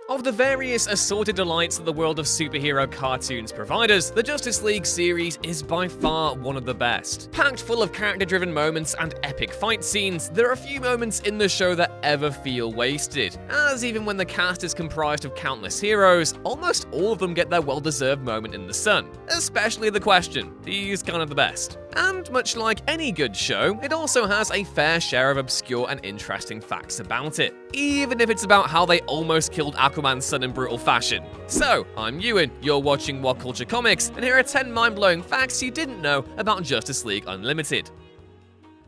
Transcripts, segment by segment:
Of the various assorted delights that the world of superhero cartoons provide us, the Justice League series is by far one of the best. Packed full of character-driven moments and epic fight scenes, there are few moments in the show that ever feel wasted, as even when the cast is comprised of countless heroes, almost all of them get their well-deserved moment in the sun. Especially the Question, he's kind of the best. And much like any good show, it also has a fair share of obscure and interesting facts about it, even if it's about how they almost killed Aquaman's son in brutal fashion. So, I'm Ewan, you're watching What Culture Comics, and here are 10 mind-blowing facts you didn't know about Justice League Unlimited.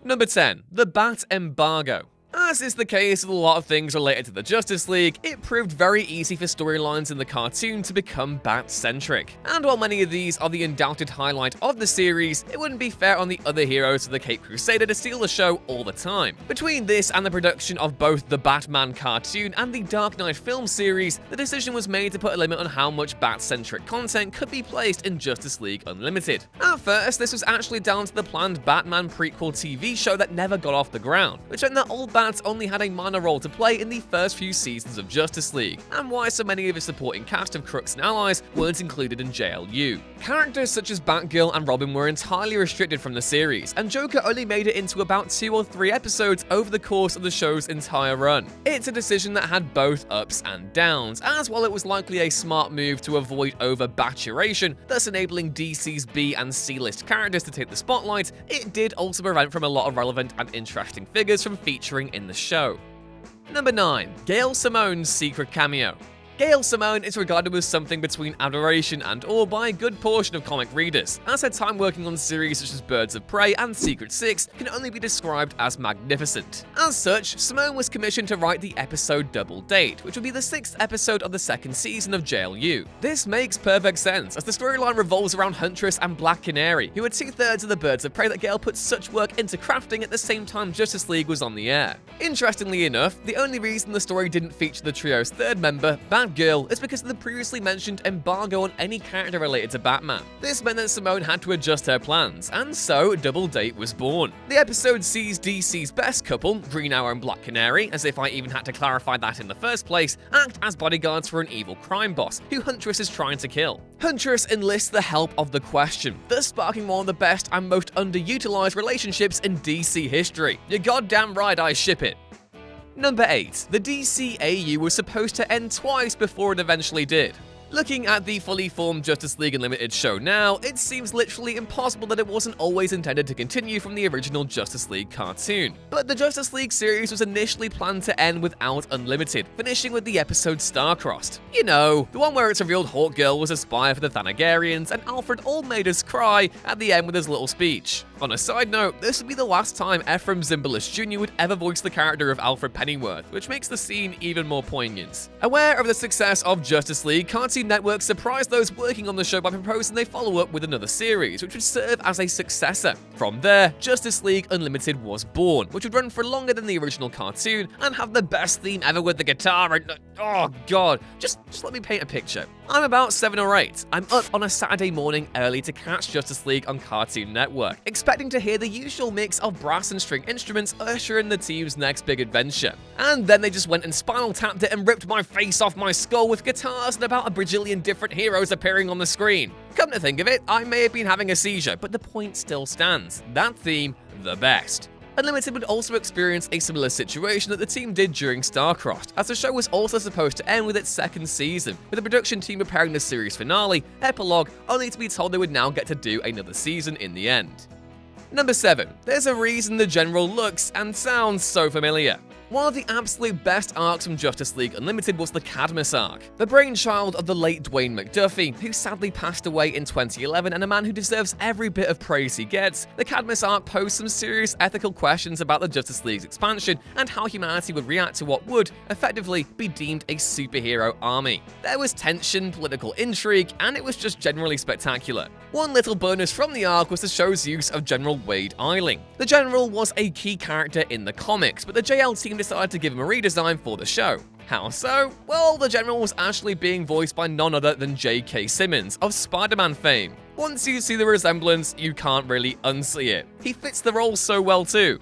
Number 10. The Bat Embargo. As is the case with a lot of things related to the Justice League, it proved very easy for storylines in the cartoon to become Bat-centric. And while many of these are the undoubted highlight of the series, it wouldn't be fair on the other heroes of the Caped Crusader to steal the show all the time. Between this and the production of both the Batman cartoon and the Dark Knight film series, the decision was made to put a limit on how much Bat-centric content could be placed in Justice League Unlimited. At first, this was actually down to the planned Batman prequel TV show that never got off the ground, which meant that old Bats only had a minor role to play in the first few seasons of Justice League, and why so many of its supporting cast of crooks and allies weren't included in JLU. Characters such as Batgirl and Robin were entirely restricted from the series, and Joker only made it into about 2 or 3 episodes over the course of the show's entire run. It's a decision that had both ups and downs, as while it was likely a smart move to avoid over-baturation, thus enabling DC's B and C-list characters to take the spotlight, it did also prevent from a lot of relevant and interesting figures from featuring in the show. Number 9. Gail Simone's secret cameo. Gail Simone is regarded as something between adoration and awe by a good portion of comic readers, as her time working on series such as Birds of Prey and Secret Six can only be described as magnificent. As such, Simone was commissioned to write the episode Double Date, which would be the 6th episode of the 2nd season of JLU. This makes perfect sense, as the storyline revolves around Huntress and Black Canary, who are 2/3 of the Birds of Prey that Gail put such work into crafting at the same time Justice League was on the air. Interestingly enough, the only reason the story didn't feature the trio's 3rd member, Batgirl, is because of the previously mentioned embargo on any character related to Batman. This meant that Simone had to adjust her plans, and so Double Date was born. The episode sees DC's best couple, Green Arrow and Black Canary, as if I even had to clarify that in the first place, act as bodyguards for an evil crime boss, who Huntress is trying to kill. Huntress enlists the help of the Question, thus sparking one of the best and most underutilized relationships in DC history. You're goddamn right, I ship it. Number 8. The DCAU was supposed to end twice before it eventually did. Looking at the fully formed Justice League Unlimited show now, it seems literally impossible that it wasn't always intended to continue from the original Justice League cartoon. But the Justice League series was initially planned to end without Unlimited, finishing with the episode Star-Crossed. You know, the one where it's revealed Hawkgirl was a spy for the Thanagarians, and Alfred all made us cry at the end with his little speech. On a side note, this would be the last time Ephraim Zimbalist Jr. would ever voice the character of Alfred Pennyworth, which makes the scene even more poignant. Aware of the success of Justice League, Cartoon Network surprised those working on the show by proposing they follow up with another series, which would serve as a successor. From there, Justice League Unlimited was born, which would run for longer than the original cartoon and have the best theme ever with the guitar and oh god, just let me paint a picture. I'm about 7 or 8. I'm up on a Saturday morning early to catch Justice League on Cartoon Network, expecting to hear the usual mix of brass and string instruments usher in the team's next big adventure. And then they just went and spinal tapped it and ripped my face off my skull with guitars and about a bajillion different heroes appearing on the screen. Come to think of it, I may have been having a seizure, but the point still stands. That theme, the best. Unlimited would also experience a similar situation that the team did during Star-Crossed, as the show was also supposed to end with its 2nd season, with the production team preparing the series finale, Epilogue, only to be told they would now get to do another season in the end. Number 7. There's a reason the General looks and sounds so familiar. One of the absolute best arcs from Justice League Unlimited was the Cadmus arc, the brainchild of the late Dwayne McDuffie, who sadly passed away in 2011 and a man who deserves every bit of praise he gets. The Cadmus arc posed some serious ethical questions about the Justice League's expansion and how humanity would react to what would, effectively, be deemed a superhero army. There was tension, political intrigue, and it was just generally spectacular. One little bonus from the arc was the show's use of General Wade Eiling. The General was a key character in the comics, but the JL team decided to give him a redesign for the show. How so? Well, the General was actually being voiced by none other than J.K. Simmons of Spider-Man fame. Once you see the resemblance, you can't really unsee it. He fits the role so well too.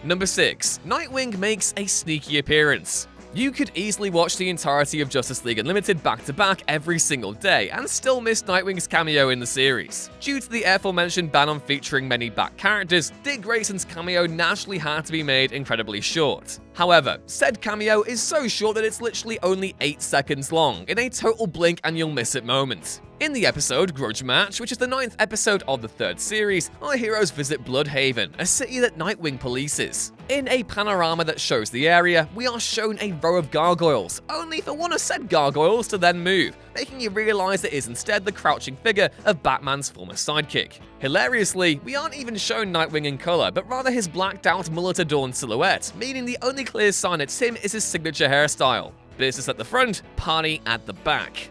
Number 6. Nightwing makes a sneaky appearance. You could easily watch the entirety of Justice League Unlimited back-to-back every single day and still miss Nightwing's cameo in the series. Due to the aforementioned ban on featuring many back characters, Dick Grayson's cameo naturally had to be made incredibly short. However, said cameo is so short that it's literally only 8 seconds long, in a total blink and you'll miss it moment. In the episode Grudge Match, which is the 9th episode of the 3rd series, our heroes visit Bloodhaven, a city that Nightwing polices. In a panorama that shows the area, we are shown a row of gargoyles, only for one of said gargoyles to then move, making you realize it is instead the crouching figure of Batman's former sidekick. Hilariously, we aren't even shown Nightwing in color, but rather his blacked-out mullet-adorned silhouette, meaning the only clear sign it's him is his signature hairstyle. Business at the front, party at the back.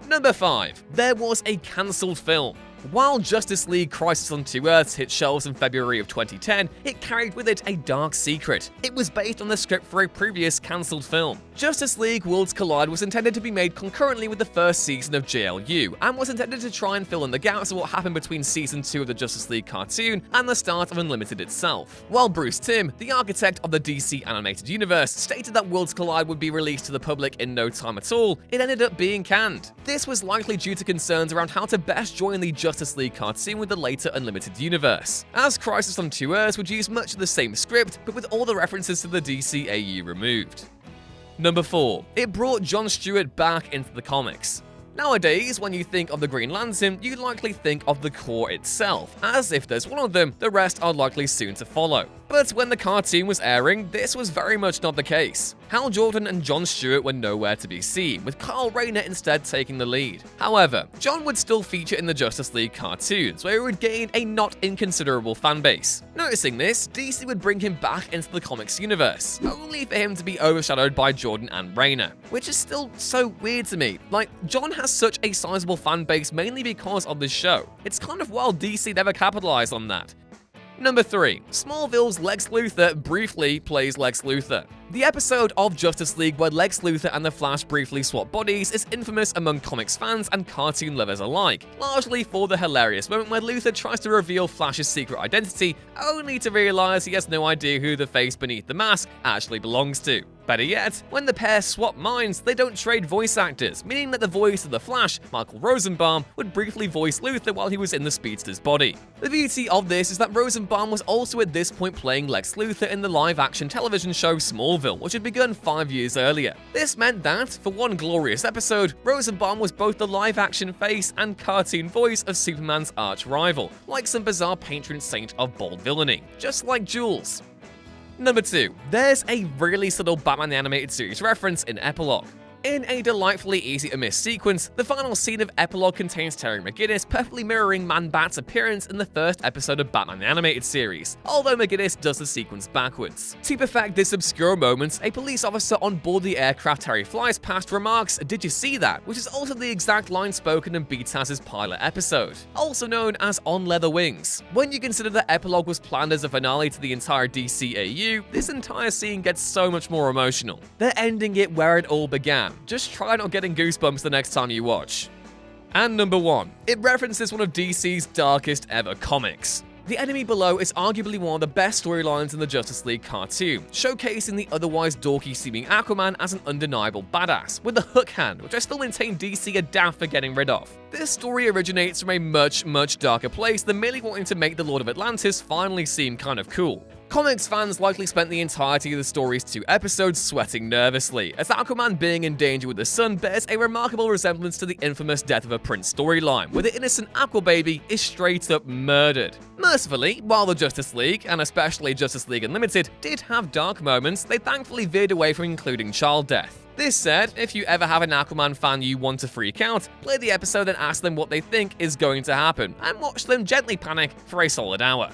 Number 5. There was a cancelled film. While Justice League Crisis on Two Earths hit shelves in February of 2010, it carried with it a dark secret. It was based on the script for a previous cancelled film. Justice League Worlds Collide was intended to be made concurrently with the first season of JLU, and was intended to try and fill in the gaps of what happened between Season 2 of the Justice League cartoon and the start of Unlimited itself. While Bruce Timm, the architect of the DC animated universe, stated that Worlds Collide would be released to the public in no time at all, it ended up being canned. This was likely due to concerns around how to best join the Justice League cartoon with the later Unlimited universe, as Crisis on Two Earths would use much of the same script, but with all the references to the DCAU removed. Number 4. It brought John Stewart back into the comics. Nowadays, when you think of the Green Lantern, you likely think of the Corps itself, as if there's one of them, the rest are likely soon to follow. But when the cartoon was airing, this was very much not the case. Hal Jordan and John Stewart were nowhere to be seen, with Kyle Rayner instead taking the lead. However, John would still feature in the Justice League cartoons, where he would gain a not inconsiderable fanbase. Noticing this, DC would bring him back into the comics universe, only for him to be overshadowed by Jordan and Rayner, which is still so weird to me. Like, John has such a sizable fanbase mainly because of this show. It's kind of wild DC never capitalized on that. Number 3. SMALLVILLE'S Lex Luthor briefly plays Lex Luthor. The episode of Justice League where Lex Luthor and the Flash briefly swap bodies is infamous among comics fans and cartoon lovers alike, largely for the hilarious moment where Luthor tries to reveal Flash's secret identity, only to realize he has no idea who the face beneath the mask actually belongs to. Better yet, when the pair swap minds, they don't trade voice actors, meaning that the voice of the Flash, Michael Rosenbaum, would briefly voice Luthor while he was in the speedster's body. The beauty of this is that Rosenbaum was also at this point playing Lex Luthor in the live-action television show Smallville, which had begun 5 years earlier. This meant that, for one glorious episode, Rosenbaum was both the live-action face and cartoon voice of Superman's arch-rival, like some bizarre patron saint of bold villainy, just like Jules. Number 2. There's a really subtle Batman the Animated Series reference in Epilogue. In a delightfully easy to miss sequence, the final scene of Epilogue contains Terry McGinnis perfectly mirroring Man-Bat's appearance in the first episode of Batman the Animated Series, although McGinnis does the sequence backwards. To perfect this obscure moment, a police officer on board the aircraft Terry flies past remarks, "Did you see that?" which is also the exact line spoken in BTAS's pilot episode, also known as On Leather Wings. When you consider that Epilogue was planned as a finale to the entire DCAU, this entire scene gets so much more emotional. They're ending it where it all began. Just try not getting goosebumps the next time you watch. And number 1. It references one of DC's darkest ever comics. The Enemy Below is arguably one of the best storylines in the Justice League cartoon, showcasing the otherwise dorky-seeming Aquaman as an undeniable badass, with the hook hand, which I still maintain DC are daft for getting rid of. This story originates from a much darker place than merely wanting to make the Lord of Atlantis finally seem kind of cool. Comics fans likely spent the entirety of the story's 2 episodes sweating nervously, as Aquaman being in danger with the sun bears a remarkable resemblance to the infamous Death of a Prince storyline, where the innocent Aquababy is straight up murdered. Mercifully, while the Justice League, and especially Justice League Unlimited, did have dark moments, they thankfully veered away from including child death. This said, if you ever have an Aquaman fan you want to freak out, play the episode and ask them what they think is going to happen, and watch them gently panic for a solid hour.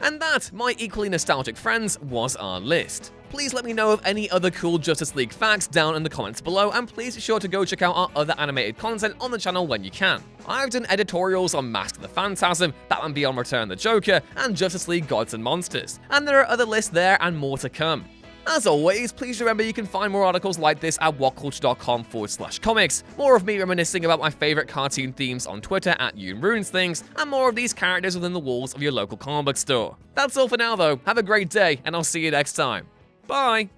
And that, my equally nostalgic friends, was our list. Please let me know of any other cool Justice League facts down in the comments below, and please be sure to go check out our other animated content on the channel when you can. I've done editorials on Mask of the Phantasm, Batman Beyond Return of the Joker, and Justice League Gods and Monsters, and there are other lists there and more to come. As always, please remember you can find more articles like this at whatculture.com/comics, more of me reminiscing about my favorite cartoon themes on Twitter at YouRunesThings, and more of these characters within the walls of your local comic book store. That's all for now though, have a great day, and I'll see you next time. Bye!